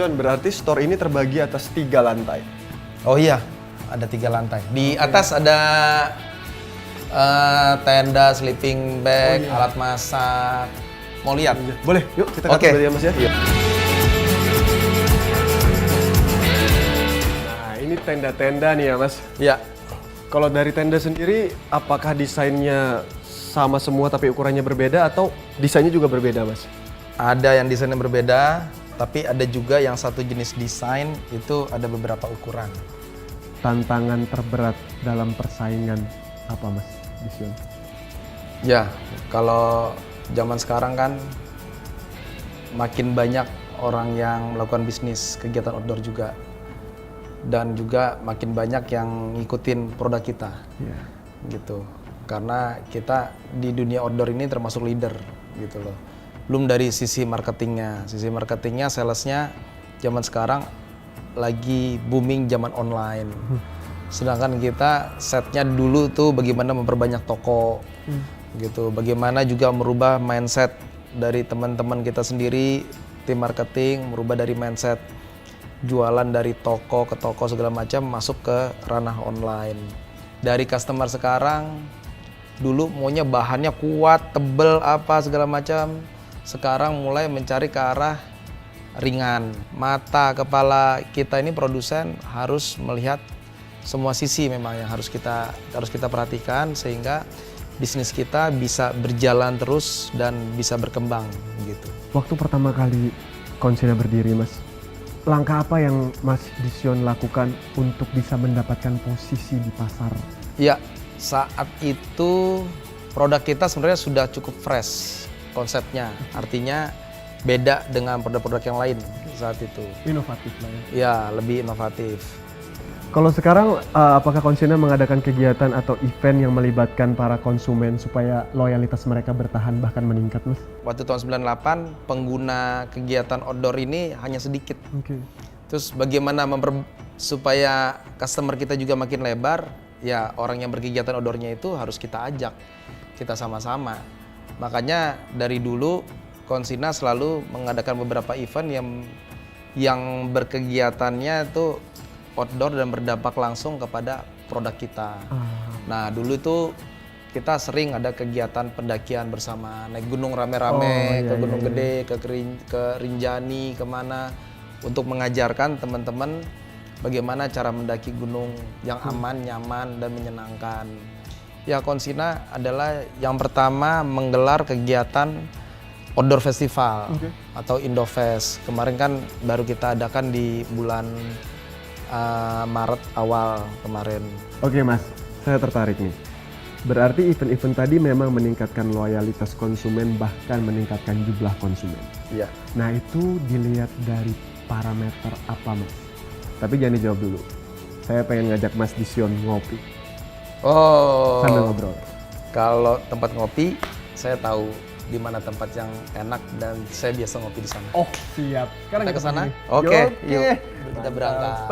Dision, berarti store ini terbagi atas 3 lantai. Oh iya, ada 3 lantai. Di atas ada tenda, sleeping bag, alat masak. Mau lihat? Boleh, yuk kita Oke. ya Mas ya. Nah, ini tenda-tenda nih ya Mas. Iya. Kalau dari tenda sendiri, apakah desainnya sama semua tapi ukurannya berbeda atau desainnya juga berbeda Mas? Ada yang desainnya berbeda, tapi ada juga yang satu jenis desain itu ada beberapa ukuran. Tantangan terberat dalam persaingan apa Mas Dision? Ya, kalau zaman sekarang kan makin banyak orang yang melakukan bisnis kegiatan outdoor juga. Dan juga makin banyak yang ngikutin produk kita. Iya. Gitu. Karena kita di dunia outdoor ini termasuk leader gitu loh. Belum dari sisi marketingnya. Sisi marketingnya, salesnya zaman sekarang lagi booming zaman online. Sedangkan kita setnya dulu tuh bagaimana memperbanyak toko gitu. Bagaimana juga merubah mindset dari teman-teman kita sendiri, tim marketing, merubah dari mindset jualan dari toko ke toko segala macam masuk ke ranah online. Dari customer sekarang, dulu maunya bahannya kuat, tebel, apa segala macam. Sekarang mulai mencari ke arah ringan. Mata, kepala kita ini produsen harus melihat semua sisi memang yang harus kita perhatikan sehingga bisnis kita bisa berjalan terus dan bisa berkembang gitu. Waktu pertama kali Konsina berdiri Mas, langkah apa yang Mas Dision lakukan untuk bisa mendapatkan posisi di pasar? Ya, saat itu produk kita sebenarnya sudah cukup fresh konsepnya. Artinya beda dengan produk-produk yang lain saat itu. Inovatif lah ya. Ya, lebih inovatif. Kalau sekarang, apakah Konsina mengadakan kegiatan atau event yang melibatkan para konsumen supaya loyalitas mereka bertahan bahkan meningkat, Mas? Waktu tahun 98, pengguna kegiatan outdoor ini hanya sedikit. Oke. Terus bagaimana supaya customer kita juga makin lebar, ya orang yang berkegiatan outdoornya itu harus kita ajak, kita sama-sama. Makanya dari dulu Konsina selalu mengadakan beberapa event yang berkegiatannya itu outdoor dan berdampak langsung kepada produk kita. Nah dulu itu kita sering ada kegiatan pendakian bersama, naik gunung rame-rame, ke Gunung Gede, ke Rinjani, kemana, untuk mengajarkan teman-teman bagaimana cara mendaki gunung yang aman, nyaman, dan menyenangkan. Ya, Konsina adalah yang pertama menggelar kegiatan outdoor festival atau Indofest. Kemarin kan baru kita adakan di bulan Maret awal kemarin. Oke Mas, saya tertarik nih. Berarti event-event tadi memang meningkatkan loyalitas konsumen bahkan meningkatkan jumlah konsumen. Iya. Nah itu dilihat dari parameter apa Mas? Tapi jangan dijawab dulu. Saya pengen ngajak Mas Dision ngopi. Oh. Sambil ngobrol. Kalau tempat ngopi, saya tahu di mana tempat yang enak dan saya biasa ngopi di sana. Oh siap. Sekarang Kita ke sana? pergi. Oke, Oke. yuk. Kita berangkat.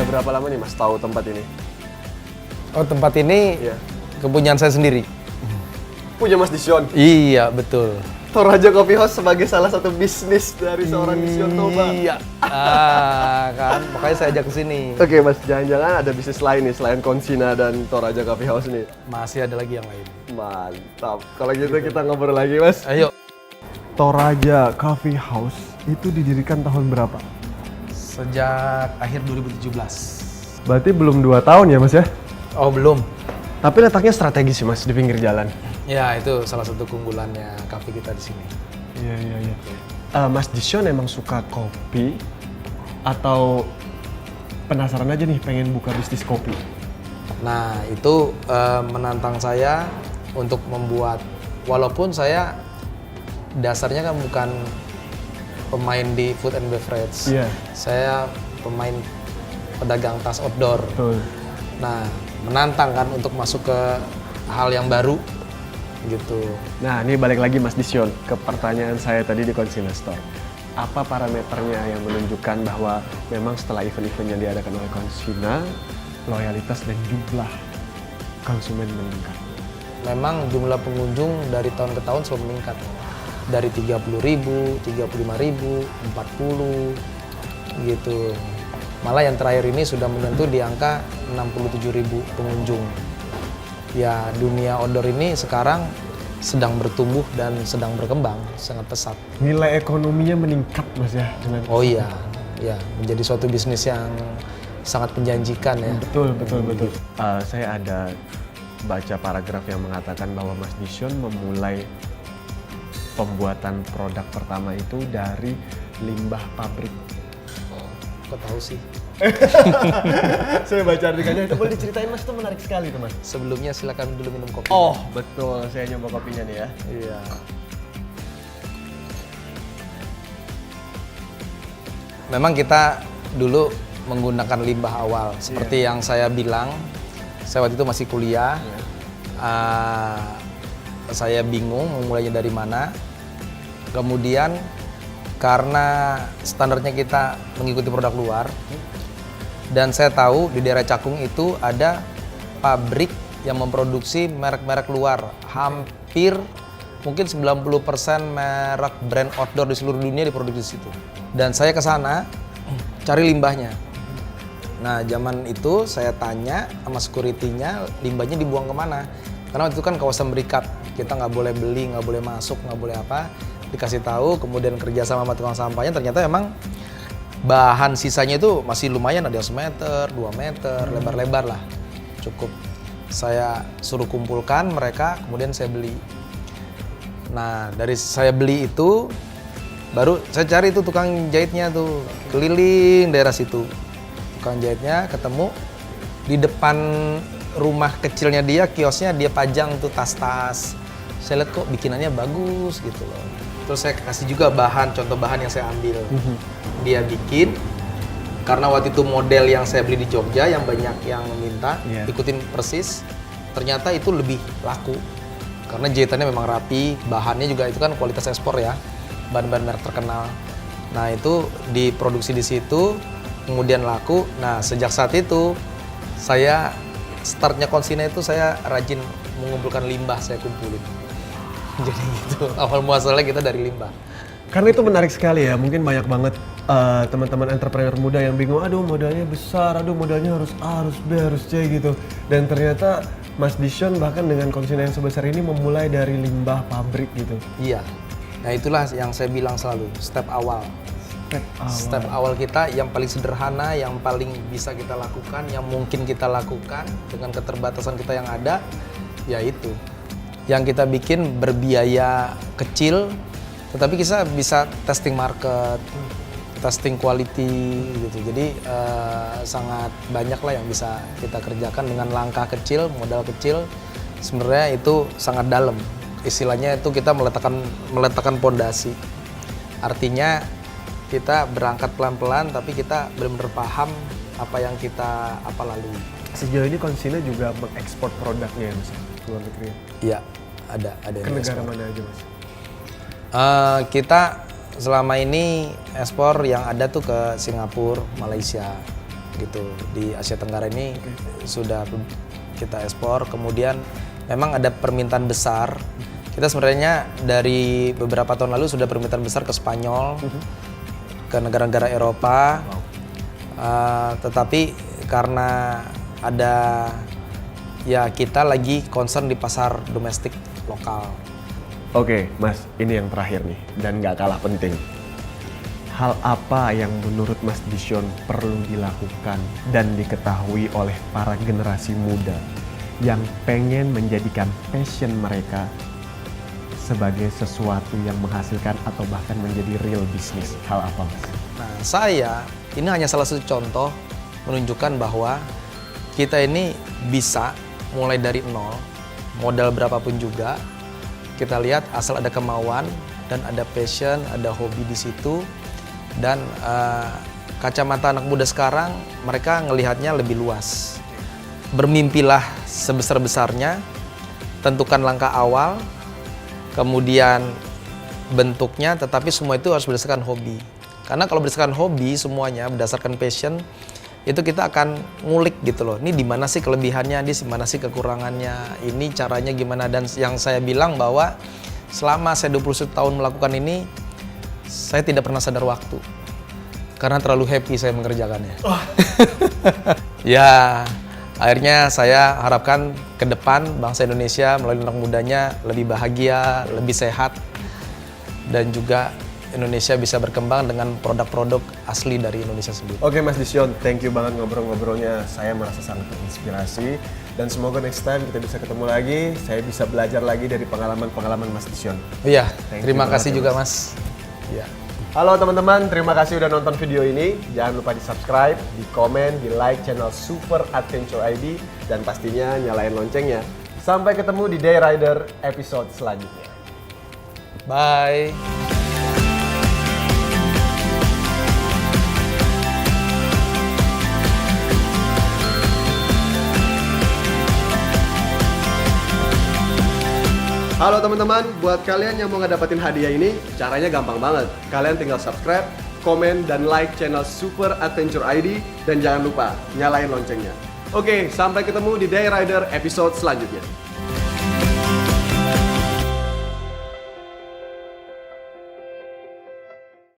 Berapa lama nih Mas tahu tempat ini? Oh, tempat ini kepunyaan saya sendiri. Punya Mas Dision. Iya, betul. Toraja Coffee House sebagai salah satu bisnis dari seorang Dision Toba. Iya. Kan, makanya saya ajak ke sini. Oke Mas, jangan-jangan ada bisnis lain nih selain Konsina dan Toraja Coffee House nih. Masih ada lagi yang lain. Mantap. Kalau gitu kita ngobrol lagi Mas. Ayo. Toraja Coffee House itu didirikan tahun berapa? Sejak akhir 2017. Berarti belum 2 tahun ya Mas ya? Oh, belum. Tapi letaknya strategis sih Mas, di pinggir jalan. Ya, itu salah satu keunggulannya kafe kita di sini. Iya. Mas Dision emang suka kopi atau penasaran aja nih pengen buka bisnis kopi? Nah itu menantang saya untuk membuat, walaupun saya dasarnya kan bukan pemain di food and beverage, saya pemain pedagang tas outdoor. Betul. Nah menantang kan untuk masuk ke hal yang baru gitu. Nah, ini balik lagi Mas Disyon ke pertanyaan saya tadi di Konsina Store. Apa parameternya yang menunjukkan bahwa memang setelah event-event yang diadakan oleh Konsina, loyalitas dan jumlah konsumen meningkat? Memang jumlah pengunjung dari tahun ke tahun selalu meningkat. Dari 30.000, 35.000, 40 gitu. Malah yang terakhir ini sudah menyentuh di angka 67.000 pengunjung. Ya, dunia outdoor ini sekarang sedang bertumbuh dan sedang berkembang sangat pesat. Nilai ekonominya meningkat Mas ya? Oh iya, ya menjadi suatu bisnis yang sangat menjanjikan ya. Betul. Saya ada baca paragraf yang mengatakan bahwa Mas Disyon memulai pembuatan produk pertama itu dari limbah pabrik. Kok tahu sih? Saya baca artikelnya, itu boleh diceritain Mas, itu menarik sekali tuh Mas. Sebelumnya silakan dulu minum kopi. Oh betul, saya nyoba kopinya nih ya. Iya. Memang kita dulu menggunakan limbah awal, seperti yang saya bilang. Saya waktu itu masih kuliah. Saya bingung memulainya dari mana. Kemudian karena standarnya kita mengikuti produk luar, dan saya tahu di daerah Cakung itu ada pabrik yang memproduksi merek-merek luar. Hampir mungkin 90% merek brand outdoor di seluruh dunia diproduksi di situ. Dan saya ke sana cari limbahnya. Nah, zaman itu saya tanya sama security-nya, limbahnya dibuang kemana? Karena waktu itu kan kawasan berikat, kita nggak boleh beli, nggak boleh masuk, nggak boleh apa. Dikasih tahu, kemudian kerja sama tukang sampahnya, ternyata emang bahan sisanya itu masih lumayan, ada yang semeter, 2 meter, lebar-lebar lah. Cukup saya suruh kumpulkan mereka, kemudian saya beli. Nah, dari saya beli itu, baru saya cari tuh tukang jahitnya tuh, keliling daerah situ. Tukang jahitnya ketemu, di depan rumah kecilnya dia, kiosnya dia pajang tuh tas-tas. Saya lihat kok bikinannya bagus gitu loh. Terus saya kasih juga bahan, contoh bahan yang saya ambil. Dia bikin, karena waktu itu model yang saya beli di Jogja yang banyak yang minta, ikutin persis. Ternyata itu lebih laku. Karena jahitannya memang rapi, bahannya juga itu kan kualitas ekspor ya. Bahan-bahan merek terkenal. Nah itu diproduksi di situ, kemudian laku. Nah sejak saat itu, saya startnya Konsina itu saya rajin mengumpulkan limbah, saya kumpulin. Jadi gitu, awal muasalnya kita dari limbah. Karena itu menarik sekali ya, mungkin banyak banget teman-teman entrepreneur muda yang bingung, aduh modalnya besar, aduh modalnya harus A, harus B, harus C gitu. Dan ternyata Mas Disyon bahkan dengan Konsina yang sebesar ini memulai dari limbah pabrik gitu. Iya, nah itulah yang saya bilang selalu, step awal. Step awal kita yang paling sederhana, yang paling bisa kita lakukan, yang mungkin kita lakukan dengan keterbatasan kita yang ada, yaitu yang kita bikin berbiaya kecil, tetapi kita bisa testing market, testing quality gitu. Jadi sangat banyak lah yang bisa kita kerjakan dengan langkah kecil, modal kecil. Sebenarnya itu sangat dalam. Istilahnya itu kita meletakkan pondasi. Artinya kita berangkat pelan-pelan, tapi kita benar-benar paham apa yang kita lalui. Sejauh ini Konsina juga mengekspor produknya ya Mas, ke luar negeri? Iya, ada ke negara mana aja Mas? Kita selama ini ekspor yang ada tuh ke Singapura, Malaysia gitu. Di Asia Tenggara ini sudah kita ekspor. Kemudian memang ada permintaan besar. Kita sebenarnya dari beberapa tahun lalu sudah permintaan besar ke Spanyol, ke negara-negara Eropa. Tetapi karena ada ya kita lagi concern di pasar domestik lokal. Oke, Mas, ini yang terakhir nih dan nggak kalah penting. Hal apa yang menurut Mas Disyon perlu dilakukan dan diketahui oleh para generasi muda yang pengen menjadikan passion mereka sebagai sesuatu yang menghasilkan atau bahkan menjadi real bisnis? Hal apa, Mas? Nah, saya ini hanya salah satu contoh menunjukkan bahwa kita ini bisa mulai dari nol, modal berapapun juga. Kita lihat asal ada kemauan dan ada passion, ada hobi di situ. Dan kacamata anak muda sekarang, mereka ngelihatnya lebih luas. Bermimpilah sebesar-besarnya, tentukan langkah awal, kemudian bentuknya, tetapi semua itu harus berdasarkan hobi. Karena kalau berdasarkan hobi semuanya, berdasarkan passion, itu kita akan ngulik gitu loh. Ini di mana sih kelebihannya, di mana sih kekurangannya, ini caranya gimana. Dan yang saya bilang bahwa selama saya 21 tahun melakukan ini, saya tidak pernah sadar waktu. Karena terlalu happy saya mengerjakannya. Ya, akhirnya saya harapkan ke depan bangsa Indonesia melalui anak mudanya lebih bahagia, lebih sehat, dan juga Indonesia bisa berkembang dengan produk-produk asli dari Indonesia sendiri. Oke Mas Disyon, thank you banget ngobrol-ngobrolnya. Saya merasa sangat terinspirasi. Dan semoga next time kita bisa ketemu lagi. Saya bisa belajar lagi dari pengalaman-pengalaman Mas Disyon. Iya, Thank terima you kasih banget ya, juga Mas. Ya. Halo teman-teman, terima kasih udah nonton video ini. Jangan lupa di subscribe, di komen, di like channel Super Adventure ID. Dan pastinya nyalain loncengnya. Sampai ketemu di Day Rider episode selanjutnya. Bye. Halo teman-teman, buat kalian yang mau ngedapetin hadiah ini, caranya gampang banget. Kalian tinggal subscribe, komen, dan like channel Super Adventure ID. Dan jangan lupa, nyalain loncengnya. Oke, sampai ketemu di Day Rider episode selanjutnya.